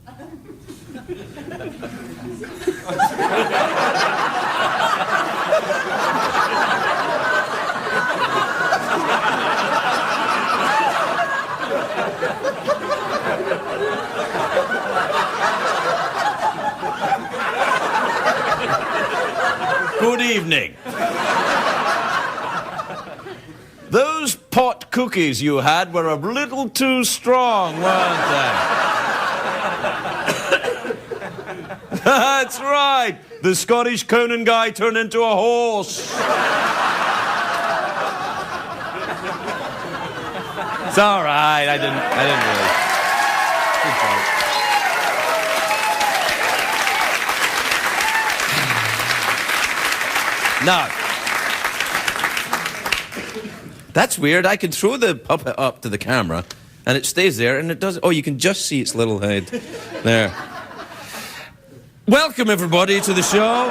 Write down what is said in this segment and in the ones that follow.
Good evening. Those pot cookies you had were a little too strong, weren't they? That's right. The Scottish Conan guy turned into a horse. It's all right. I didn't really. Good job. Now, that's weird. I can throw the puppet up to the camera, and it stays there, and it does. Oh, you can just see its little head there. Welcome, everybody, to the show.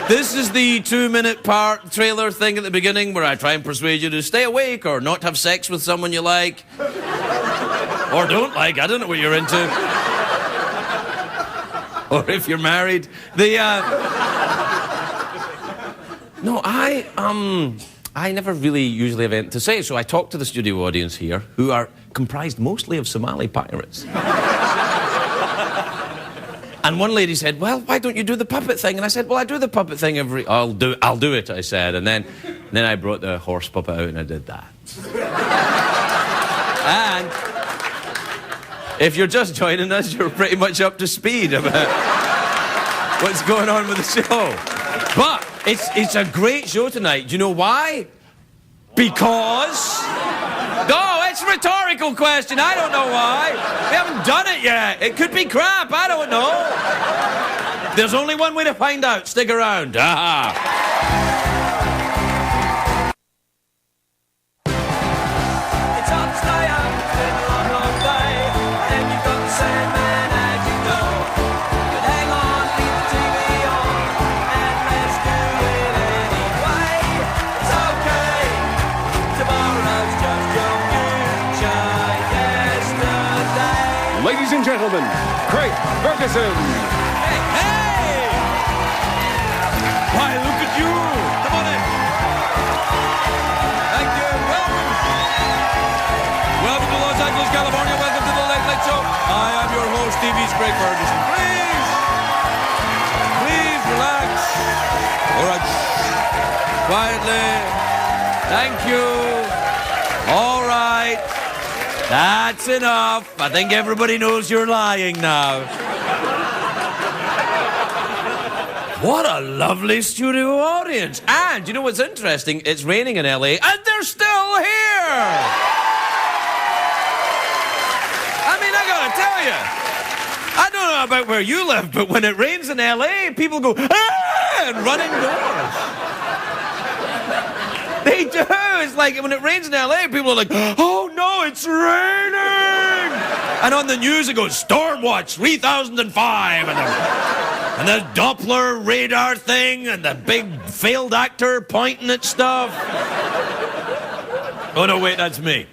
This is the 2-minute part trailer thing at the beginning where I try and persuade you to stay awake or not have sex with someone you like. Or don't like. I don't know what you're into. Or if you're married. No, I never really usually have anything to say, so I talked to the studio audience here, who are comprised mostly of Somali pirates. And one lady said, well, why don't you do the puppet thing? And I said, well, I do the puppet thing I'll do it, I said. And then I brought the horse puppet out and I did that. And if you're just joining us, you're pretty much up to speed about what's going on with the show. But it's a great show tonight. Do you know why? Because... No, it's a rhetorical question. I don't know why. We haven't done it yet. It could be crap. I don't know. There's only one way to find out. Stick around. It's hard to stay up. It's been a long, long day. And you've got the same man as you know. But hang on, leave the TV on. And let's do it anyway. It's okay. Tomorrow's just your future yesterday. Ladies and gentlemen, Craig Ferguson. Hey, hey! Why, look at you! Come on in. Thank you. Welcome. Welcome to Los Angeles, California. Welcome to the Late Late Show. I am your host, TV's Craig Ferguson. Please relax. All right. Quietly. Thank you. All right. That's enough. I think everybody knows you're lying now. What a lovely studio audience. And you know what's interesting? It's raining in LA and they're still here. I mean, I gotta tell you, I don't know about where you live, but when it rains in LA, people go, ah, and run indoors. They do. It's like when it rains in LA, people are like, oh no, it's raining. And on the news it goes, Storm Watch 3005. And the Doppler radar thing and the big failed actor pointing at stuff. Oh no, wait, that's me.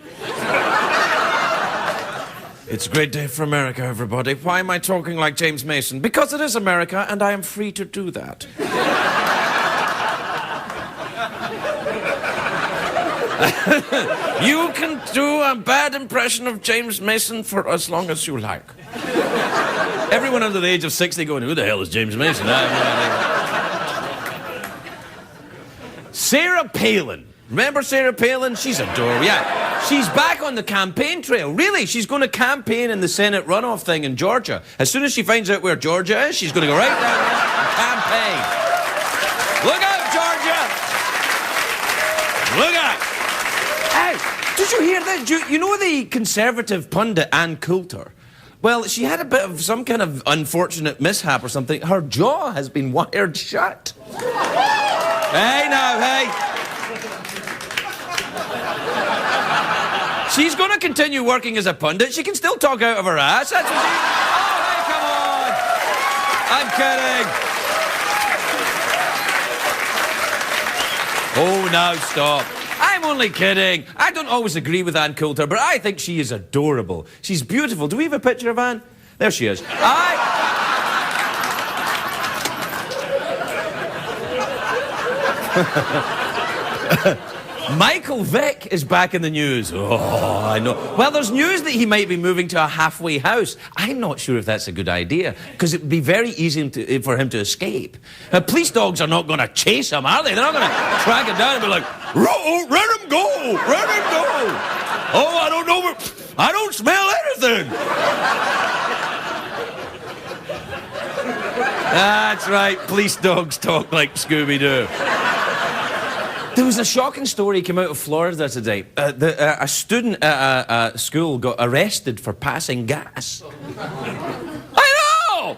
It's a great day for America, everybody. Why am I talking like James Mason? Because it is America and I am free to do that. You can do a bad impression of James Mason for as long as you like. Everyone under the age of 60 going, who the hell is James Mason? Sarah Palin. Remember Sarah Palin? She's adorable. Yeah. She's back on the campaign trail. Really, she's going to campaign in the Senate runoff thing in Georgia. As soon as she finds out where Georgia is, she's going to go right down there and campaign. Look out, Georgia! Look out! Hey, did you hear that? You know the conservative pundit Ann Coulter? Well, she had a bit of some kind of unfortunate mishap or something. Her jaw has been wired shut. Hey now, hey. She's going to continue working as a pundit. She can still talk out of her ass. That's what she... Oh, hey, come on. I'm kidding. Oh, now stop. I'm only kidding. I don't always agree with Ann Coulter, but I think she is adorable. She's beautiful. Do we have a picture of Ann? There she is. Michael Vick is back in the news. Oh, I know. Well, there's news that he might be moving to a halfway house. I'm not sure if that's a good idea, because it would be very easy for him to escape. Police dogs are not going to chase him, are they? They're not going to track him down and be like, let him go! Let him go! Oh, I don't know. I don't smell anything! That's right. Police dogs talk like Scooby-Doo. There was a shocking story came out of Florida today. A student at a school got arrested for passing gas. I know!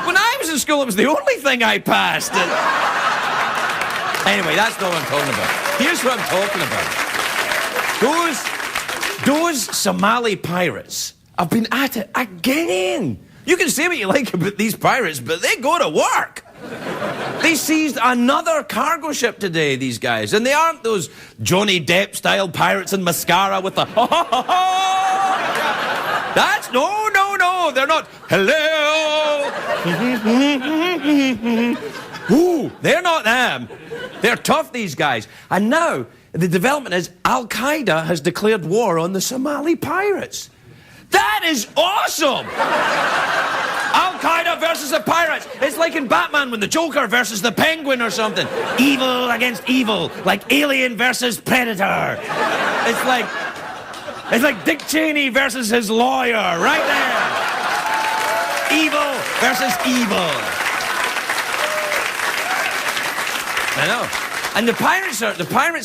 When I was in school, it was the only thing I passed. Anyway, that's not what I'm talking about. Here's what I'm talking about. Those Somali pirates have been at it again. You can say what you like about these pirates, but they go to work. They seized another cargo ship today, these guys. And they aren't those Johnny Depp-style pirates in mascara with the That's... No. They're not... Hello! Ooh, they're not them. They're tough, these guys. And now, the development is Al-Qaeda has declared war on the Somali pirates. That is awesome! Al-Qaeda versus the pirates. It's like in Batman when the Joker versus the Penguin or something. Evil against evil, like Alien versus Predator. It's like Dick Cheney versus his lawyer, right there. Evil versus evil. I know. And the pirates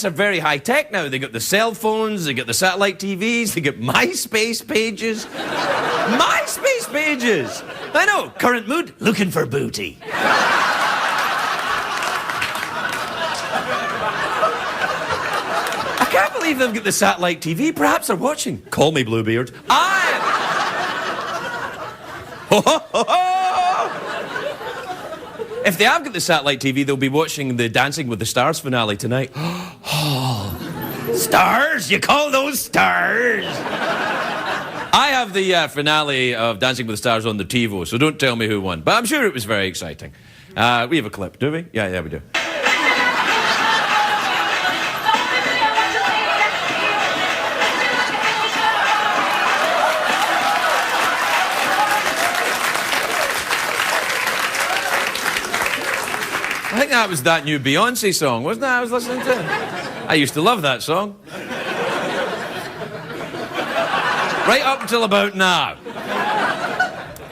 are very high tech now. They got the cell phones, they got the satellite TVs, they got MySpace pages. MySpace pages! I know. Current mood, looking for booty. I can't believe they've got the satellite TV. Perhaps they're watching. Call me Bluebeard. If they have got the satellite TV, they'll be watching the Dancing with the Stars finale tonight. Stars? You call those stars? I have the finale of Dancing with the Stars on the TiVo, so don't tell me who won. But I'm sure it was very exciting. We have a clip, do we? Yeah, we do. I think that was that new Beyonce song, wasn't it? I was listening to it. I used to love that song. Right up until about now.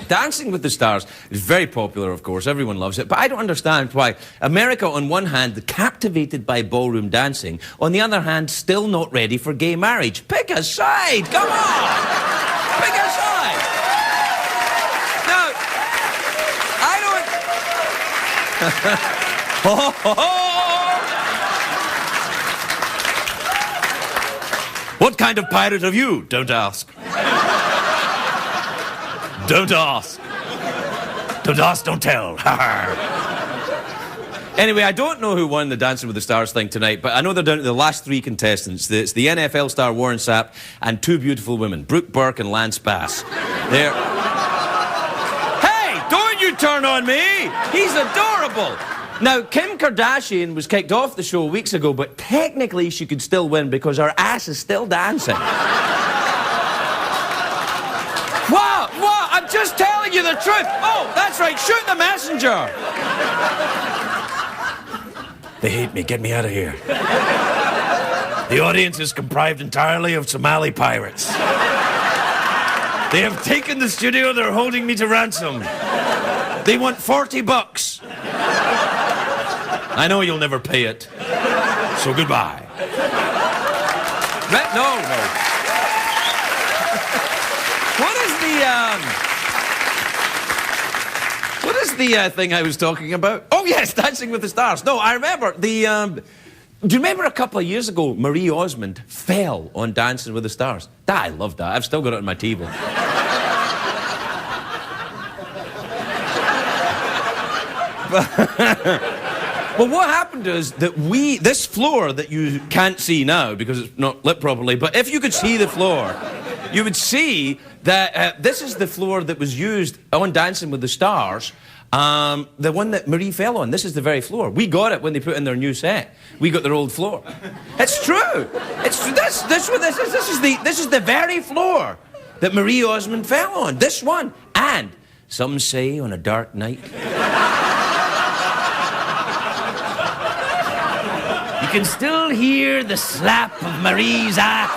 Dancing with the Stars is very popular, of course. Everyone loves it. But I don't understand why America, on one hand, captivated by ballroom dancing. On the other hand, still not ready for gay marriage. Pick a side. Come on. Pick a side. Now, I don't... What kind of pirate are you? Don't ask. Don't ask. Don't ask, don't tell. Anyway, I don't know who won the Dancing with the Stars thing tonight, but I know they're down to the last three contestants. It's the NFL star Warren Sapp and two beautiful women, Brooke Burke and Lance Bass. They're... Hey, don't you turn on me! He's adorable! Now, Kim Kardashian was kicked off the show weeks ago, but technically she could still win because her ass is still dancing. What? I'm just telling you the truth. Oh, that's right. Shoot the messenger. They hate me. Get me out of here. The audience is comprised entirely of Somali pirates. They have taken the studio. They're holding me to ransom. They want $40. I know you'll never pay it. So goodbye. No. What is the thing I was talking about? Oh, yes, Dancing with the Stars. No, I remember do you remember a couple of years ago, Marie Osmond fell on Dancing with the Stars? I loved that. I've still got it on my TV. Well, what happened is that this floor that you can't see now because it's not lit properly, but if you could see the floor, you would see that this is the floor that was used on Dancing with the Stars. The one that Marie fell on. This is the very floor. We got it when they put in their new set. We got their old floor. It's true. It's true. This what this is. This is the very floor that Marie Osmond fell on. This one. And some say on a dark night, you can still hear the slap of Marie's ass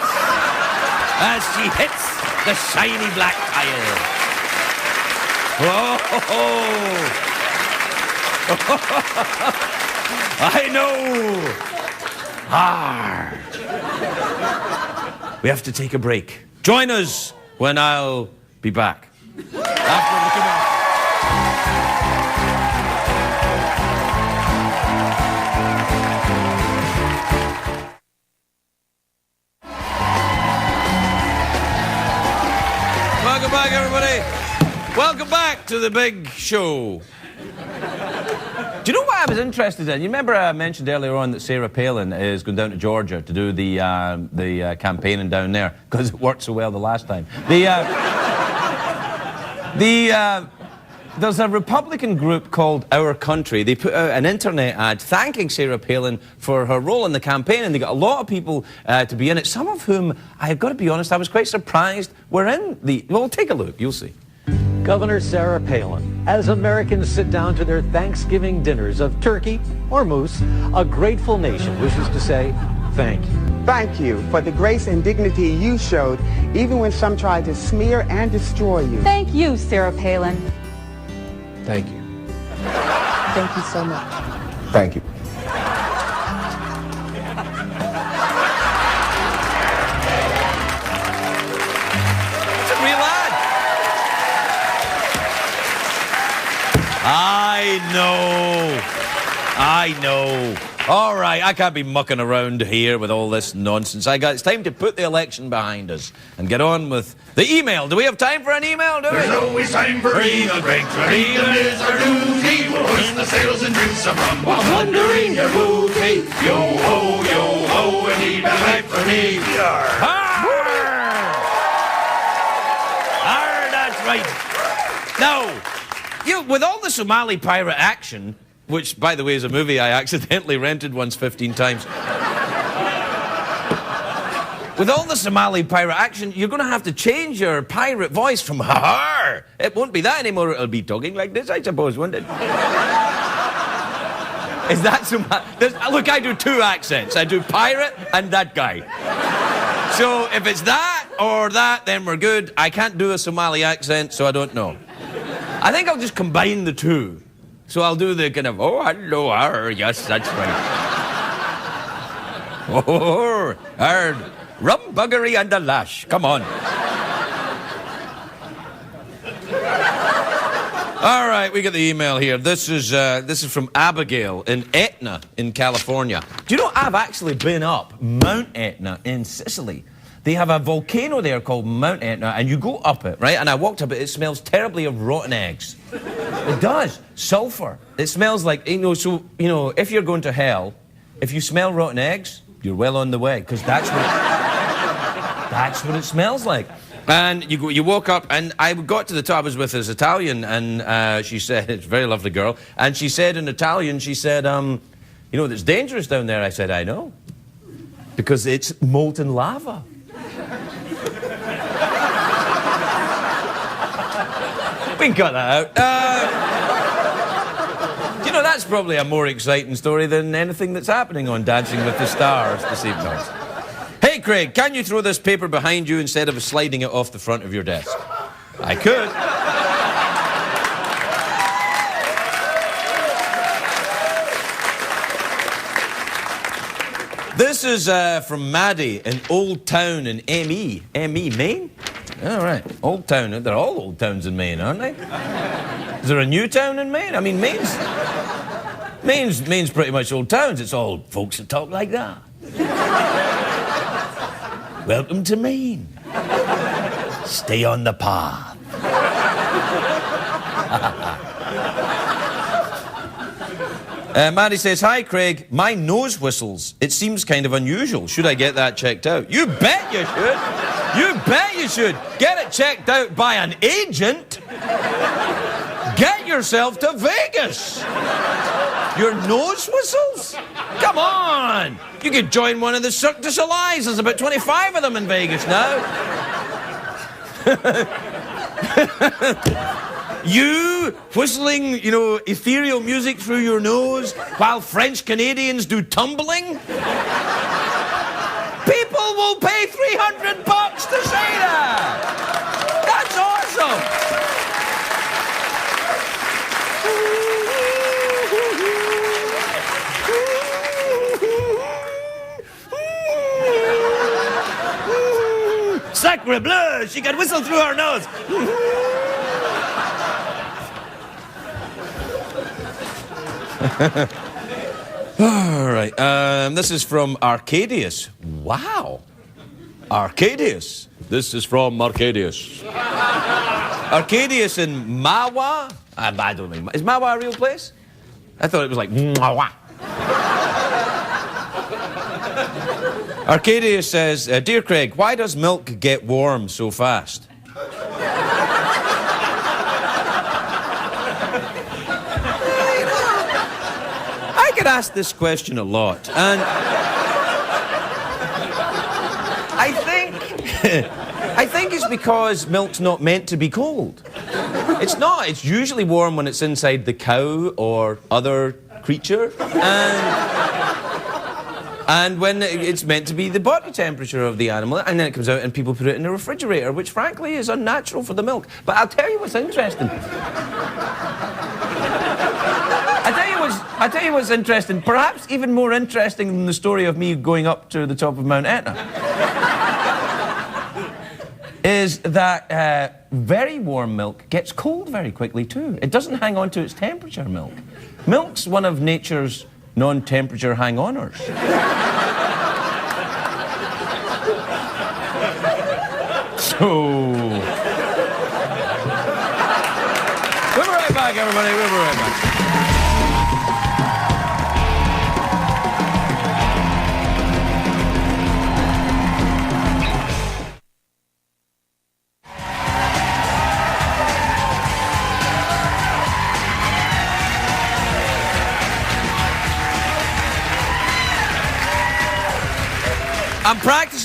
as she hits the shiny black tile. Oh, I know. We have to take a break. Join us when I'll be back. After the commercial. Welcome back, everybody. Welcome back to the big show. Do you know what I was interested in? You remember I mentioned earlier on that Sarah Palin is going down to Georgia to do the campaigning down there because it worked so well the last time. There's a Republican group called Our Country. They put out an internet ad thanking Sarah Palin for her role in the campaign, and they got a lot of people to be in it, some of whom, I've got to be honest, I was quite surprised were in the... Well, take a look, you'll see. Governor Sarah Palin. As Americans sit down to their Thanksgiving dinners of turkey or moose, a grateful nation wishes to say thank you. Thank you for the grace and dignity you showed, even when some tried to smear and destroy you. Thank you, Sarah Palin. Thank you. Thank you so much. Thank you. It's a real ad. I know. All right, I can't be mucking around here with all this nonsense. It's time to put the election behind us and get on with the email. Do we have time for an email, do we? There's always time for email breaks. Freedom is our duty. We'll hoist the sails and drink some rum while plundering your booty. Yo ho, and eat a life for me. That's right. Now, with all the Somali pirate action, which, by the way, is a movie I accidentally rented once 15 times. With all the Somali pirate action, you're going to have to change your pirate voice from ha-ha. It won't be that anymore. It'll be talking like this, I suppose, won't it? Is that Somali? Look, I do two accents. I do pirate and that guy. So if it's that or that, then we're good. I can't do a Somali accent, so I don't know. I think I'll just combine the two. So I'll do the kind of, oh, hello, yes, that's right. Oh, rum buggery and a lash. Come on. All right, we got the email here. This is from Abigail in Etna in California. Do you know I've actually been up Mount Etna in Sicily? They have a volcano there called Mount Etna, and you go up it, right? And I walked up it. It smells terribly of rotten eggs. It does. Sulfur. It smells like, if you're going to hell, if you smell rotten eggs, you're well on the way, because that's what it smells like. And you walk up, and I got to the top. I was with this Italian, and she said, it's a very lovely girl, and she said in Italian, she said, it's dangerous down there. I said, I know, because it's molten lava. We can cut that out. That's probably a more exciting story than anything that's happening on Dancing with the Stars this evening. Hey, Craig, can you throw this paper behind you instead of sliding it off the front of your desk? I could. This is from Maddie in Old Town in ME, Maine? All right, Old Town. They're all old towns in Maine, aren't they? Is there a new town in Maine? I mean, Maine's pretty much old towns. It's all folks that talk like that. Welcome to Maine. Stay on the path. Maddie says, hi, Craig. My nose whistles. It seems kind of unusual. Should I get that checked out? You bet you should. You bet you should. Get it checked out by an agent. Get yourself to Vegas. Your nose whistles? Come on. You could join one of the Cirque du Soleils. There's about 25 of them in Vegas now. You whistling, ethereal music through your nose while French Canadians do tumbling? People will pay $300 to say that. That's awesome. Sacre bleu, she can whistle through her nose. All right, this is from Arcadius. Wow. Arcadius. This is from Arcadius. Arcadius in Mawa? I don't know. Is Mawa a real place? I thought it was like Mawa. Arcadius says, Dear Craig, why does milk get warm so fast? I get asked this question a lot, and I think it's because milk's not meant to be cold. It's not. It's usually warm when it's inside the cow or other creature, and when it's meant to be the body temperature of the animal, and then it comes out and people put it in the refrigerator, which frankly is unnatural for the milk. But I'll tell you what's interesting. I tell you what's interesting, perhaps even more interesting than the story of me going up to the top of Mount Etna, is that very warm milk gets cold very quickly too. It doesn't hang on to its temperature, milk. Milk's one of nature's non-temperature hang-oners. So... We'll be right back, everybody. We'll be right back.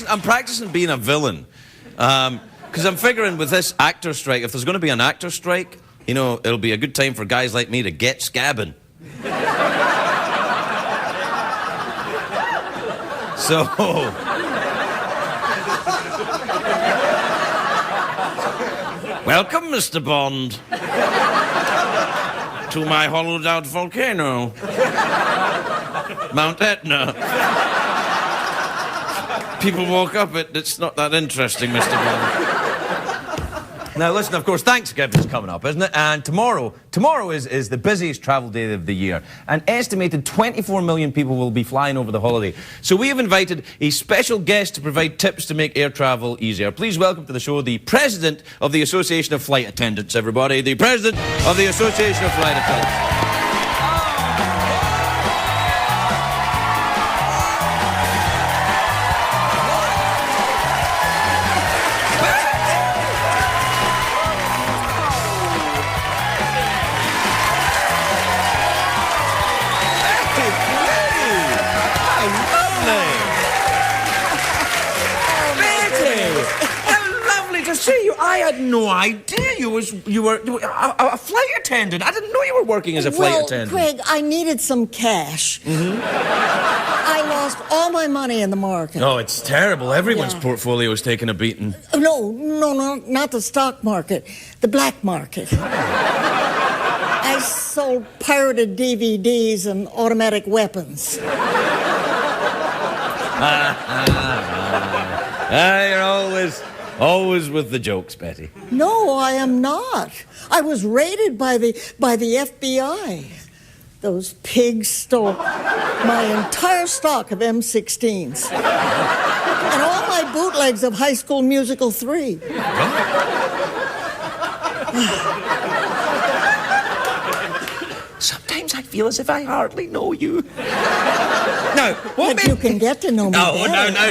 I'm practicing being a villain, because I'm figuring with this actor strike, if there's going to be an actor strike, it'll be a good time for guys like me to get scabbing. So, welcome, Mr. Bond, to my hollowed-out volcano, Mount Etna. People walk up it. It's not that interesting, Mr. Bond. Now, listen, of course, Thanksgiving's coming up, isn't it? And tomorrow is the busiest travel day of the year. An estimated 24 million people will be flying over the holiday. So we have invited a special guest to provide tips to make air travel easier. Please welcome to the show the President of the Association of Flight Attendants, everybody. The President of the Association of Flight Attendants. I had no idea you were a flight attendant. I didn't know you were working as a flight attendant. Craig, I needed some cash. Mm-hmm. I lost all my money in the market. Oh, it's terrible. Everyone's portfolio is taking a beating. No, not the stock market. The black market. I sold pirated DVDs and automatic weapons. You're always with the jokes, Betty. No, I am not. I was raided by the FBI. Those pigs stole my entire stock of M16s. And all my bootlegs of High School Musical 3. Sometimes I feel feel as if I hardly know you. Now, what But you can get to know me No, better. no.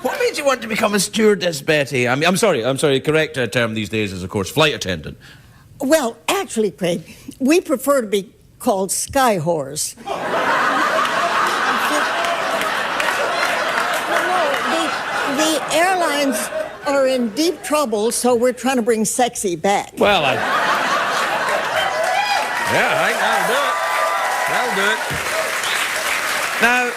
What made you want to become a stewardess, Betty? I'm sorry. Correct term these days is, of course, flight attendant. Well, actually, Craig, we prefer to be called sky whores. The airlines are in deep trouble, so we're trying to bring sexy back. Well, yeah, that'll do it. Now,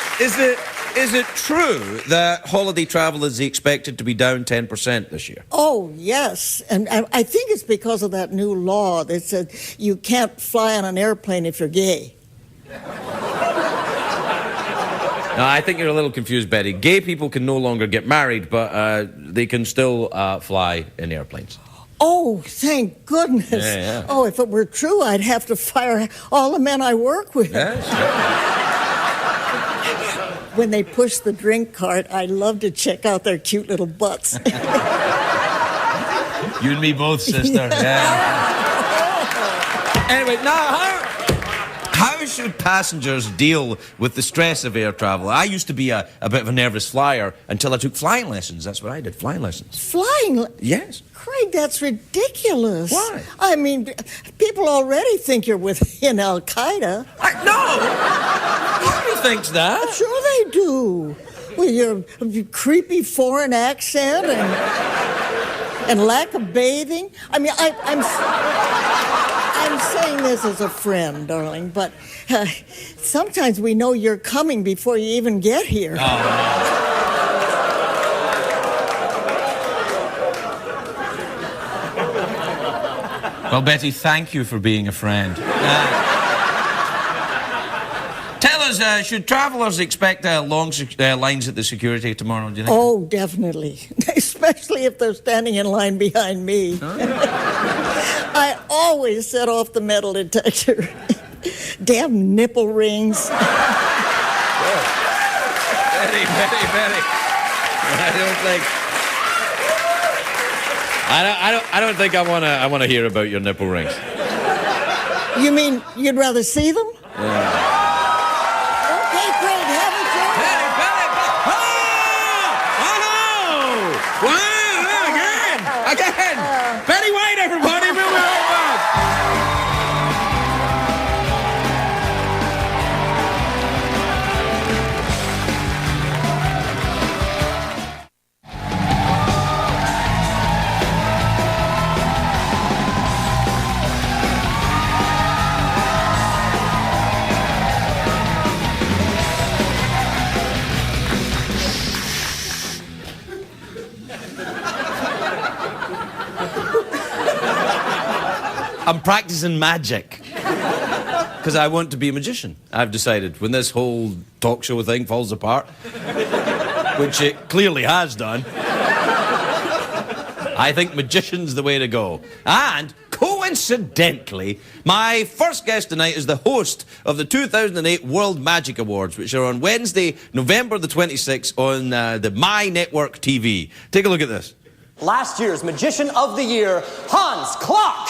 is it true that holiday travel is expected to be down 10% this year? Oh, yes. And I think it's because of that new law that said you can't fly on an airplane if you're gay. No, I think you're a little confused, Betty. Gay people can no longer get married, but they can still fly in airplanes. Oh, thank goodness. Yeah. Oh, if it were true, I'd have to fire all the men I work with. Yes. When they push the drink cart, I love to check out their cute little butts. You and me both, sister. Yeah. Anyway, now, how should passengers deal with the stress of air travel? I used to be a bit of a nervous flyer until I took flying lessons. That's what I did, flying lessons. Yes. Craig, that's ridiculous. Why? I mean, people already think you're within Al-Qaeda. No! Nobody thinks that. Sure they do. With your creepy foreign accent and lack of bathing. I mean, I'm saying this as a friend, darling, but sometimes we know you're coming before you even get here. Oh. Well, Betty, thank you for being a friend. Tell us, should travellers expect long lines at the security tomorrow, do you think? Oh, definitely. Especially if they're standing in line behind me. Huh? I always set off the metal detector. Damn nipple rings. Betty. I don't think I want to hear about your nipple rings. You mean you'd rather see them? Yeah. Okay, Craig, have a joke. Again! Betty White, everybody! We'll be right back! I'm practicing magic because I want to be a magician. I've decided when this whole talk show thing falls apart, which it clearly has done, I think magician's the way to go. And coincidentally, my first guest tonight is the host of the 2008 World Magic Awards, which are on Wednesday, November the 26th on the My Network TV. Take a look at this. Last year's Magician of the Year, Hans Klock.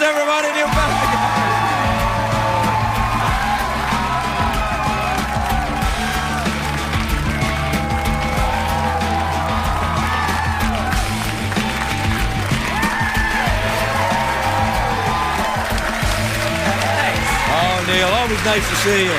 Everybody, Neil Patrick. Oh, Neil, always nice to see you.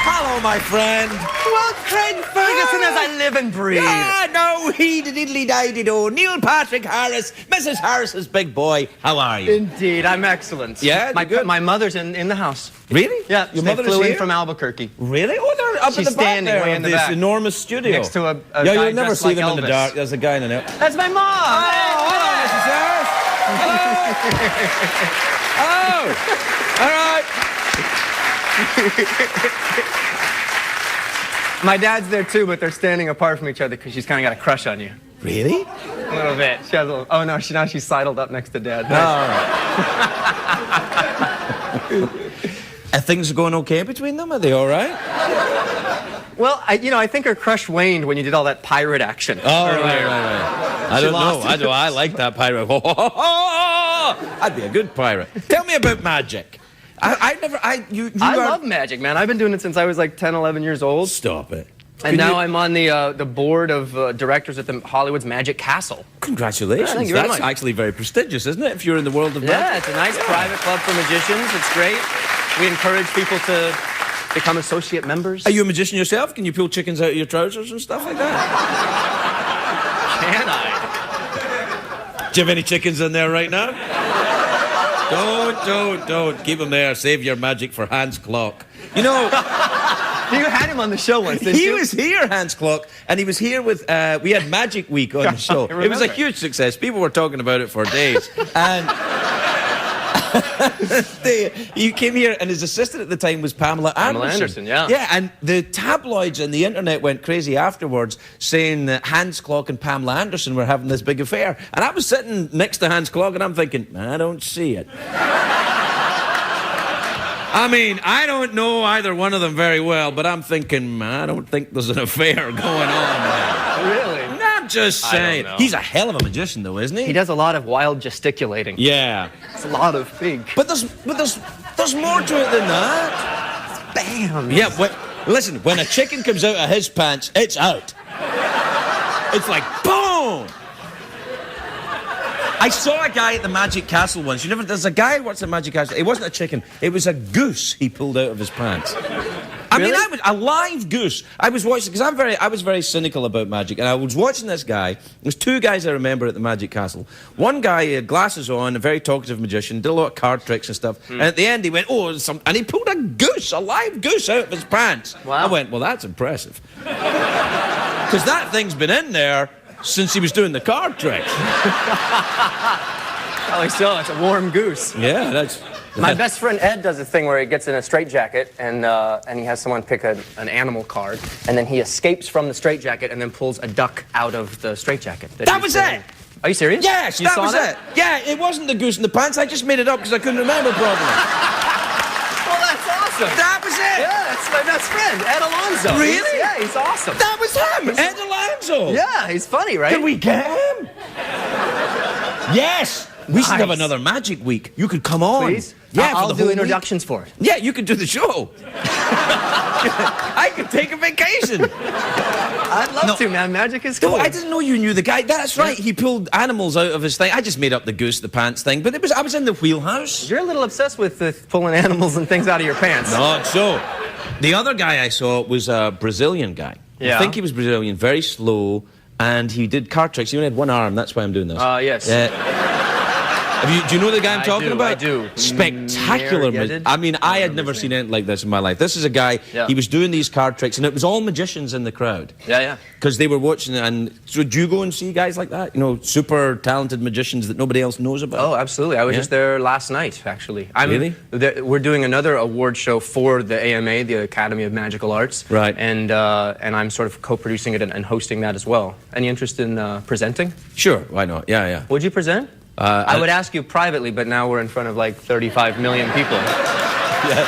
Hello, my friend. Well, Craig Ferguson as I live and breathe. Ah, no, he diddly didy do. Neil Patrick Harris, Mrs. Harris's big boy. How are you? Indeed, I'm excellent. Yeah, my, you good? my mother's in the house. Really? Yeah, Your they mother flew is in here? from Albuquerque. Really? Oh, they're up She's at the back standing there way of in the this back. enormous studio. Next to a yeah, guy you'll never dressed see like them in the Elvis. dark. There's a guy in it. That's my mom. Hello, Mrs. Harris. Hello. All right. My dad's there too, but they're standing apart from each other because she's kind of got a crush on you. Really? A little bit. She has a little, oh no, now she's sidled up next to Dad. All right. Are things going okay between them? Are they all right? Well, I think her crush waned when you did all that pirate action. Oh, earlier. right. I don't know. I like that pirate. I'd be a good pirate. Tell me about magic. I love magic, man. I've been doing it since I was like 10, 11 years old. Stop it. And now I'm on the board of directors at the Hollywood's Magic Castle. Congratulations. Yeah, thank you very That's much. actually very prestigious, isn't it, if you're in the world of magic? Yeah, it's a nice private club for magicians. It's great. We encourage people to become associate members. Are you a magician yourself? Can you pull chickens out of your trousers and stuff like that? Can I? Do you have any chickens in there right now? Don't. Keep them there. Save your magic for Hans Clock. You know... You had him on the show once, didn't you? He was here, Hans Clock, and he was here with... we had Magic Week on the show. It was a huge success. People were talking about it for days. And... he came here, and his assistant at the time was Pamela Anderson. Pamela Anderson, yeah. Yeah, and the tabloids and the internet went crazy afterwards, saying that Hans Clock and Pamela Anderson were having this big affair. And I was sitting next to Hans Clock, and I'm thinking, I don't see it. I mean, I don't know either one of them very well, but I'm thinking, I don't think there's an affair going on. Really? I'm just saying. He's a hell of a magician, though, isn't he? He does a lot of wild gesticulating. Yeah. It's a lot of big. But there's more to it than that. Bam. Yeah. Listen, when a chicken comes out of his pants, it's out. It's like boom. I saw a guy at the Magic Castle once. There's a guy who works at Magic Castle. It wasn't a chicken. It was a goose he pulled out of his pants. I mean, a live goose. I was watching, because I was very cynical about magic, and I was watching this guy. There's two guys I remember at the Magic Castle. One guy had glasses on, a very talkative magician, did a lot of card tricks and stuff. And at the end, he went, and he pulled a live goose out of his pants. Wow. I went, well, that's impressive. Because that thing's been in there since he was doing the card tricks. Probably so. It's a warm goose. Yeah, that's... My best friend Ed does a thing where he gets in a straitjacket and he has someone pick an animal card, and then he escapes from the straitjacket and then pulls a duck out of the straitjacket. That was it! Are you serious? Yes, you that saw was that? it. Yeah, it wasn't the goose in the pants. I just made it up because I couldn't remember properly. Well, that's awesome. That was it! Yeah, that's my best friend, Ed Alonzo. Really? He's awesome. That was him! Ed Alonzo! Yeah, he's funny, right? Can we get him? Yes! We should have Nice. another Magic Week. You could come on. Please? Yeah, I'll for the do whole introductions for it. week. Yeah, you could do the show. I could take a vacation. I'd love to, man. Magic is cool. No, I didn't know you knew the guy. That's right. He pulled animals out of his thing. I just made up the goose, the pants thing, but I was in the wheelhouse. You're a little obsessed with pulling animals and things out of your pants. Not so. The other guy I saw was a Brazilian guy. Yeah. I think he was Brazilian, very slow, and he did card tricks. He only had one arm. That's why I'm doing this. Yes. Do you know the guy I'm talking about? I do. Spectacular. I mean, I had never seen anything like this in my life. This is a guy, he was doing these card tricks, and it was all magicians in the crowd. Yeah. Because they were watching it, and so do you go and see guys like that? You know, super talented magicians that nobody else knows about? Oh, absolutely. I was just there last night, actually. Really? We're doing another award show for the AMA, the Academy of Magical Arts. Right. And I'm sort of co-producing it and hosting that as well. Any interest in presenting? Sure, why not? Yeah. Would you present? I would ask you privately, but now we're in front of like 35 million people. Yeah.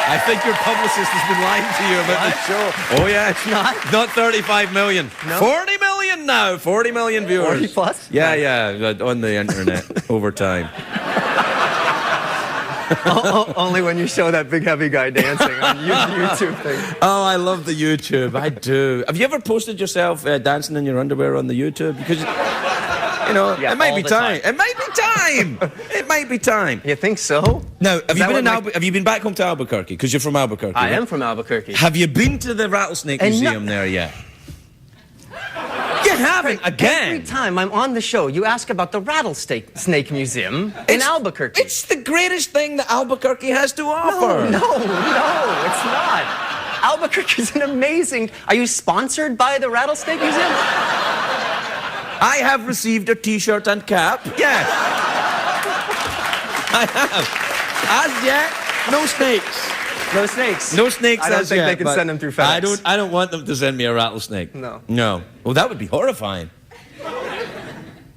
I think your publicist has been lying to you about the show. Oh, yeah. It's not 35 million. No? 40 million now. 40 million viewers. 40 plus? Yeah, on the internet over time. Only when you show that big heavy guy dancing on YouTube thing. Oh, I love the YouTube. I do. Have you ever posted yourself dancing in your underwear on the YouTube? Because You know, Yeah, it might all be the time. time. It might be time. It might be time. You think so? Now, have you that been what have you been back home to Albuquerque? Because you're from Albuquerque. I right? am from Albuquerque. Have you been to the Rattlesnake Museum there yet? You haven't again. Every time I'm on the show, you ask about the Rattlesnake Museum in Albuquerque. It's the greatest thing that Albuquerque has to offer. No, it's not. Albuquerque's an amazing... Are you sponsored by the Rattlesnake Museum? I have received a T-shirt and cap. Yes. I have. As yet, no snakes. No snakes. No snakes. I don't as think yet, they can but send them through FedEx. I don't want them to send me a rattlesnake. No. No. Well, that would be horrifying.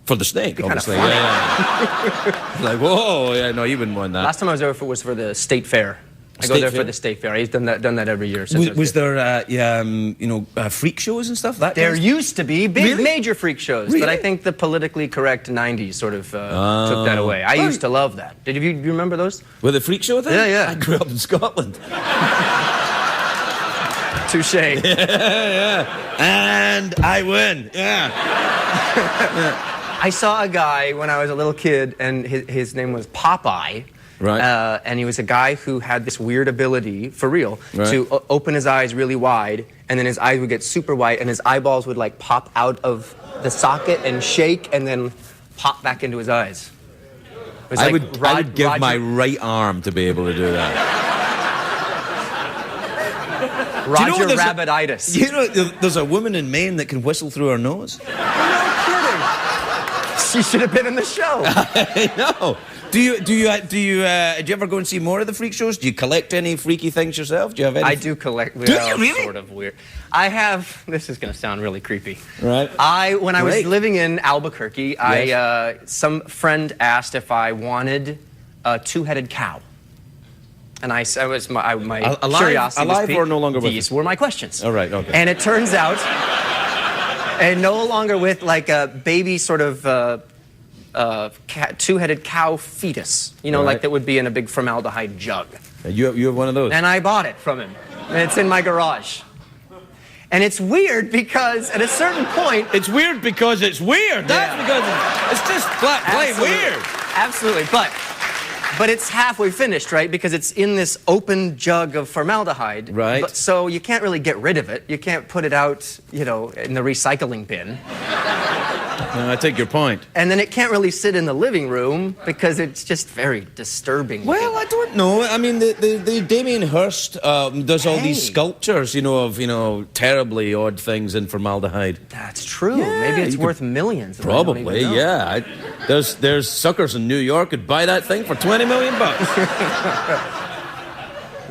For the snake, obviously. Yeah. Like, whoa, yeah, no, you wouldn't want that. Last time I was over was for the state fair. I go State there fair? for the state fair. I've done that every year. Was there, freak shows and stuff? That There kind of used to be big, Really? major freak shows, but I Really? think the politically correct 90s sort of took that away. I used to love that. Did you remember those? With the freak show thing? Yeah, yeah. I grew up in Scotland. Touche. Yeah. And I win. Yeah. I saw a guy when I was a little kid, and his name was Popeye. Right. And he was a guy who had this weird ability, for real, Right. to open his eyes really wide, and then his eyes would get super white, and his eyeballs would like pop out of the socket and shake, and then pop back into his eyes. It was I like would give Roger- my right arm to be able to do that. Roger Do you know there's Rabbititis. You know, there's a woman in Maine that can whistle through her nose. She should have been in the show. I know. Do you ever go and see more of the freak shows? Do you collect any freaky things yourself? Do you have any? I do collect. Do you really? Sort of weird. I have. This is going to sound really creepy. Right. When I was Great. living in Albuquerque, some friend asked if I wanted a two-headed cow, and I was my Alive- curiosity was alive piqued. or no longer with These us? were my questions. All right, okay. And it turns out, and no longer with like a baby sort of. Two-headed cow fetus, Right. like that would be in a big formaldehyde jug. You have one of those. And I bought it from him. And it's in my garage. And it's weird because at a certain point... It's weird because it's weird. That's Yeah. because it's just flat plain Absolutely. weird. Absolutely. But it's halfway finished, right? Because it's in this open jug of formaldehyde. Right. So you can't really get rid of it. You can't put it out, in the recycling bin. No, I take your point. And then it can't really sit in the living room because it's just very disturbing. Well, I don't know. I mean, the Damien Hirst does all these Hey. sculptures, of terribly odd things in formaldehyde. That's true. Yeah, Maybe it's you could- worth millions. and I don't Probably, even know. yeah. There's suckers in New York who'd buy that thing for $20 million.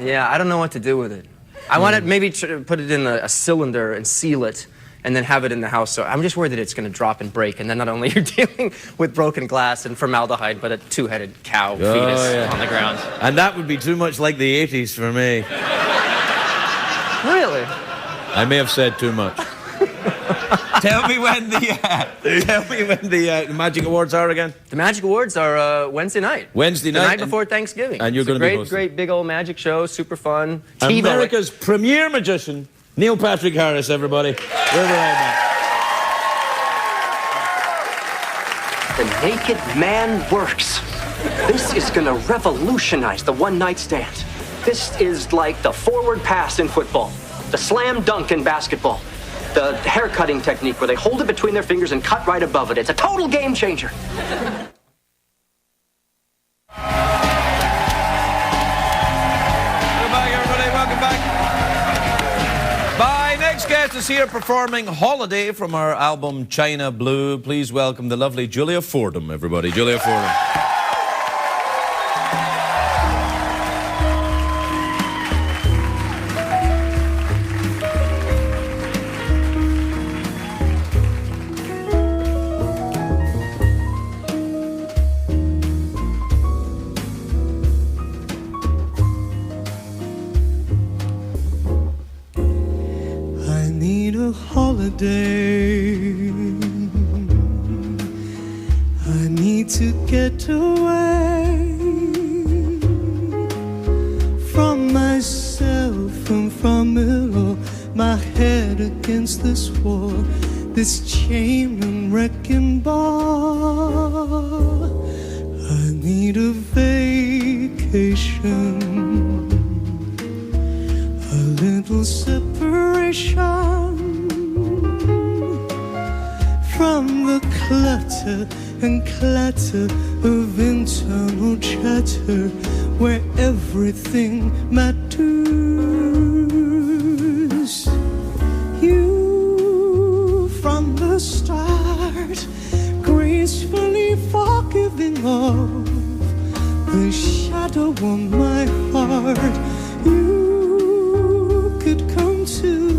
Yeah, I don't know what to do with it. I want to maybe put it in a cylinder and seal it, and then have it in the house. So I'm just worried that it's going to drop and break, and then not only you're dealing with broken glass and formaldehyde, but a two-headed cow fetus on the ground. And that would be too much like the 80s for me. Really? I may have said too much. Tell me when the Magic Awards are again. The Magic Awards are Wednesday night. Wednesday The night, night before Thanksgiving. and you're It's a gonna be great, hosting. great big old magic show, super fun. TiVo. America's premier magician, Neil Patrick Harris, everybody. We're right back. The naked man works. This is gonna revolutionize the one-night stand. This is like the forward pass in football, the slam dunk in basketball, the hair-cutting technique where they hold it between their fingers and cut right above it. It's a total game changer. Welcome back, everybody. Welcome back. My next guest is here performing Holiday from our album China Blue. Please welcome the lovely Julia Fordham, everybody. Julia Fordham. I need a holiday. I need to get away from myself and from it all. My head against this wall. this chain and wrecking ball. I need a vacation, a little separation from the clutter and clatter of internal chatter where everything matters. You from the start, gracefully forgiving of the shadow on my heart. You could come to.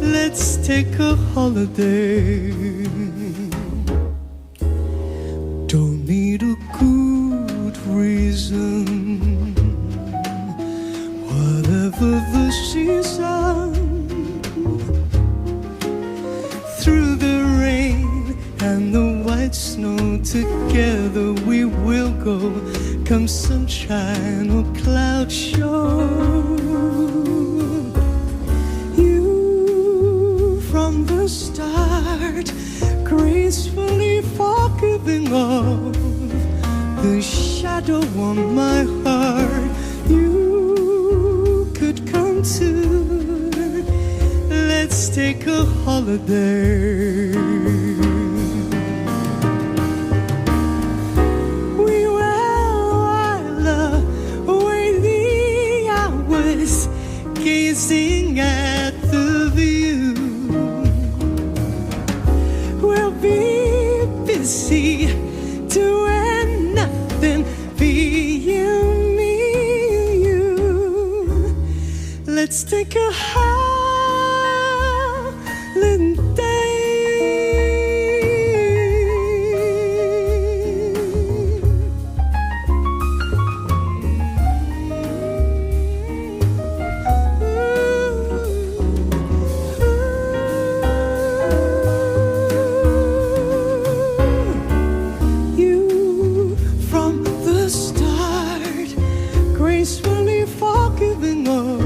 Let's take a holiday. Don't need a good reason. Whatever the season, through the rain and the white snow, together we will go, come sunshine or cloud show. You from the start, gracefully forgiving of the shadow on my heart. You could come to. Let's take a holiday. We will while away the hours, gazing at the view. We'll be busy doing nothing, be you, me, you. Let's take a holiday. You from the start, gracefully forgiving of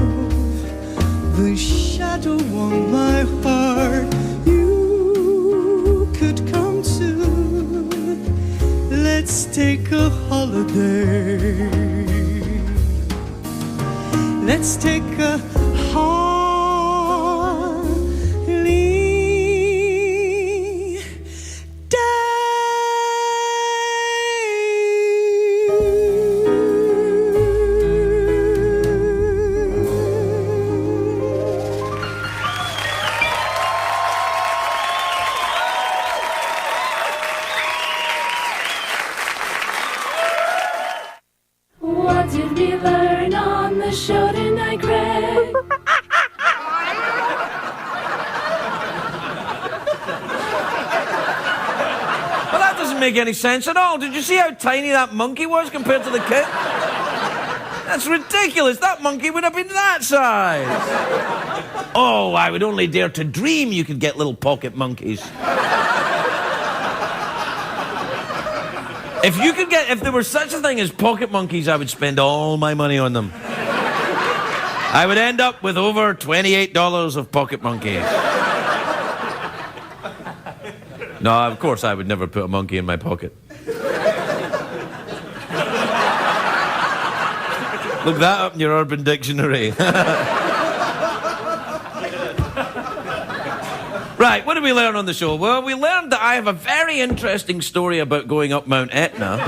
the shadow on my heart. You could come to. Let's take a holiday. Let's take a What did we learn on the show tonight, Greg? Well, that doesn't make any sense at all. Did you see how tiny that monkey was compared to the kid? That's ridiculous. That monkey would have been that size. Oh, I would only dare to dream you could get little pocket monkeys. If there were such a thing as pocket monkeys, I would spend all my money on them. I would end up with over $28 of pocket monkeys. No, of course I would never put a monkey in my pocket. Look that up in your Urban Dictionary. Right, what did we learn on the show? Well, we learned that I have a very interesting story about going up Mount Etna.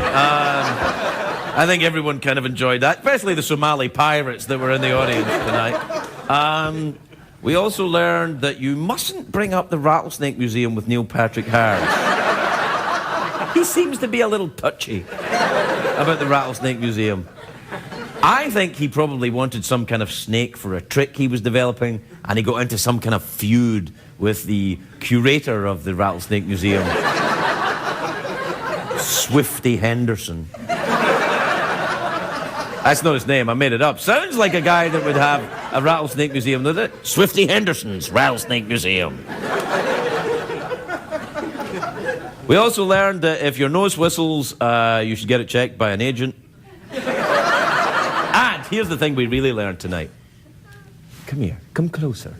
I think everyone kind of enjoyed that, especially the Somali pirates that were in the audience tonight. We also learned that you mustn't bring up the Rattlesnake Museum with Neil Patrick Harris. He seems to be a little touchy about the Rattlesnake Museum. I think he probably wanted some kind of snake for a trick he was developing, and he got into some kind of feud with the curator of the Rattlesnake Museum, Swifty Henderson. That's not his name, I made it up. Sounds like a guy that would have a rattlesnake museum, doesn't it? Swifty Henderson's Rattlesnake Museum. We also learned that if your nose whistles, you should get it checked by an agent. And here's the thing we really learned tonight. Come here, come closer.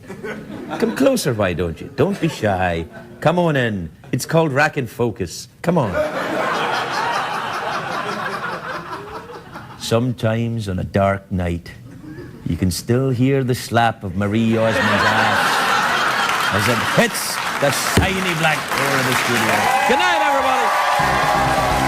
Come closer, why don't you? Don't be shy. Come on in. It's called Rack and Focus. Come on. Sometimes on a dark night, you can still hear the slap of Marie Osmond's ass as it hits the shiny black door of the studio. Good night, everybody.